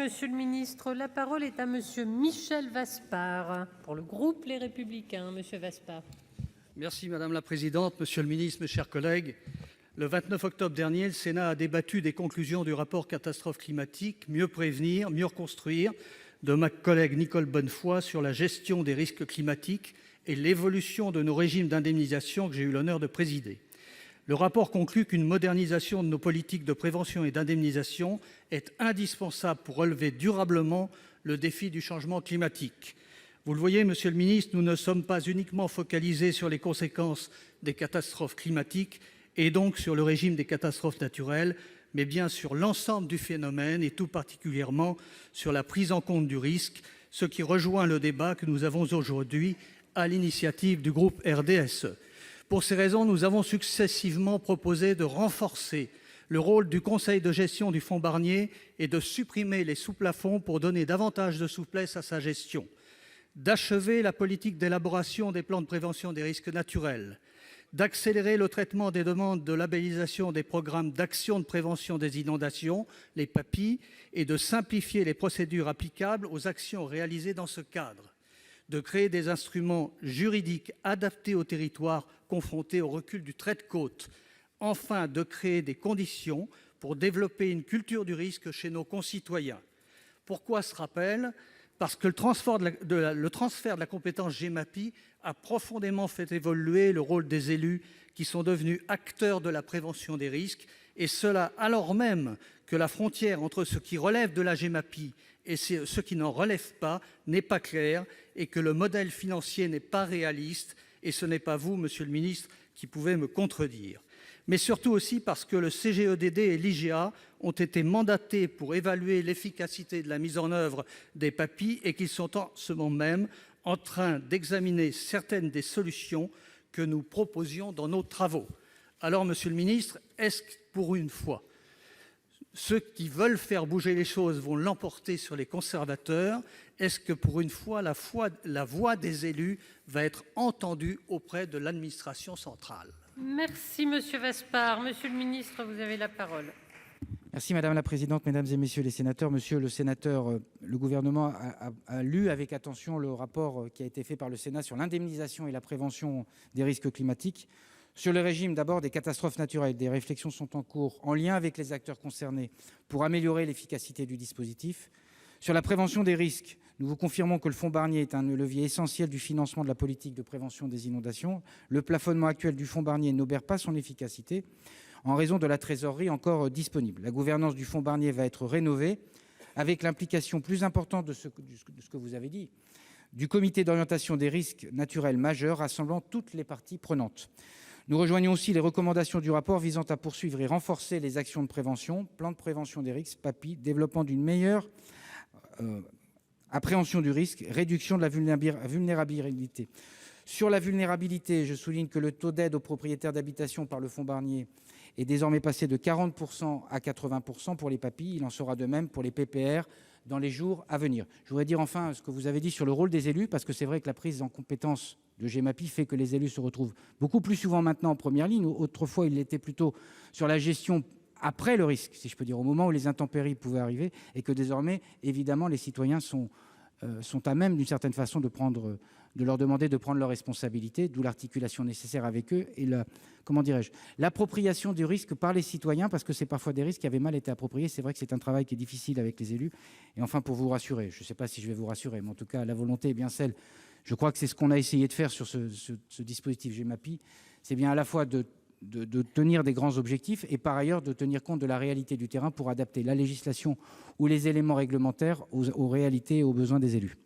Monsieur le Ministre. La parole est à Monsieur Michel Vaspart pour le groupe Les Républicains. Monsieur Vaspart. Merci Madame la Présidente, Monsieur le Ministre, mes chers collègues. Le 29 octobre dernier, le Sénat a débattu des conclusions du rapport Catastrophe climatique, mieux prévenir, mieux reconstruire, de ma collègue Nicole Bonnefoy sur la gestion des risques climatiques et l'évolution de nos régimes d'indemnisation que j'ai eu l'honneur de présider. Le rapport conclut qu'une modernisation de nos politiques de prévention et d'indemnisation est indispensable pour relever durablement le défi du changement climatique. Vous le voyez, Monsieur le Ministre, nous ne sommes pas uniquement focalisés sur les conséquences des catastrophes climatiques et donc sur le régime des catastrophes naturelles, mais bien sur l'ensemble du phénomène et tout particulièrement sur la prise en compte du risque, ce qui rejoint le débat que nous avons aujourd'hui à l'initiative du groupe RDSE. Pour ces raisons, nous avons successivement proposé de renforcer le rôle du conseil de gestion du fonds Barnier et de supprimer les sous-plafonds pour donner davantage de souplesse à sa gestion, d'achever la politique d'élaboration des plans de prévention des risques naturels, d'accélérer le traitement des demandes de labellisation des programmes d'action de prévention des inondations, les PAPI, et de simplifier les procédures applicables aux actions réalisées dans ce cadre, de créer des instruments juridiques adaptés aux territoires confrontés au recul du trait de côte, enfin de créer des conditions pour développer une culture du risque chez nos concitoyens. Pourquoi ce rappel ? Parce que le transfert de la compétence GEMAPI a profondément fait évoluer le rôle des élus qui sont devenus acteurs de la prévention des risques, et cela alors même que la frontière entre ce qui relève de la GEMAPI et ce qui n'en relève pas n'est pas claire et que le modèle financier n'est pas réaliste, et ce n'est pas vous, Monsieur le Ministre, qui pouvez me contredire. Mais surtout aussi parce que le CGEDD et l'IGA ont été mandatés pour évaluer l'efficacité de la mise en œuvre des PAPI et qu'ils sont en ce moment même en train d'examiner certaines des solutions que nous proposions dans nos travaux. Alors, Monsieur le Ministre, est-ce que pour une fois, ceux qui veulent faire bouger les choses vont l'emporter sur les conservateurs? Est-ce que pour une fois, la voix des élus va être entendue auprès de l'administration centrale? Merci Monsieur Vaspart. Monsieur le Ministre, vous avez la parole. Merci Madame la Présidente, Mesdames et Messieurs les sénateurs. Monsieur le sénateur, le gouvernement a lu avec attention le rapport qui a été fait par le Sénat sur l'indemnisation et la prévention des risques climatiques. Sur le régime d'abord des catastrophes naturelles, des réflexions sont en cours en lien avec les acteurs concernés pour améliorer l'efficacité du dispositif. Sur la prévention des risques, nous vous confirmons que le fonds Barnier est un levier essentiel du financement de la politique de prévention des inondations. Le plafonnement actuel du fonds Barnier n'obère pas son efficacité en raison de la trésorerie encore disponible. La gouvernance du fonds Barnier va être rénovée avec l'implication plus importante de ce que vous avez dit, du comité d'orientation des risques naturels majeurs rassemblant toutes les parties prenantes. Nous rejoignons aussi les recommandations du rapport visant à poursuivre et renforcer les actions de prévention, plan de prévention des risques, PAPI, développement d'une meilleure appréhension du risque, réduction de la vulnérabilité. Sur la vulnérabilité, je souligne que le taux d'aide aux propriétaires d'habitation par le fonds Barnier est désormais passé de 40% à 80% pour les PAPI. Il en sera de même pour les PPR dans les jours à venir. Je voudrais dire enfin ce que vous avez dit sur le rôle des élus, parce que c'est vrai que la prise en compétence de GEMAPI fait que les élus se retrouvent beaucoup plus souvent maintenant en première ligne. Autrefois, ils l'étaient plutôt sur la gestion après le risque, si je peux dire, au moment où les intempéries pouvaient arriver, et que désormais, évidemment, les citoyens sont à même, d'une certaine façon, de leur demander de prendre leurs responsabilités, d'où l'articulation nécessaire avec eux et l'appropriation du risque par les citoyens, parce que c'est parfois des risques qui avaient mal été appropriés. C'est vrai que c'est un travail qui est difficile avec les élus. Et enfin, pour vous rassurer, je ne sais pas si je vais vous rassurer, mais en tout cas, la volonté est bien celle, je crois que c'est ce qu'on a essayé de faire sur ce dispositif GEMAPI, c'est bien à la fois de tenir des grands objectifs et par ailleurs de tenir compte de la réalité du terrain pour adapter la législation ou les éléments réglementaires aux réalités et aux besoins des élus.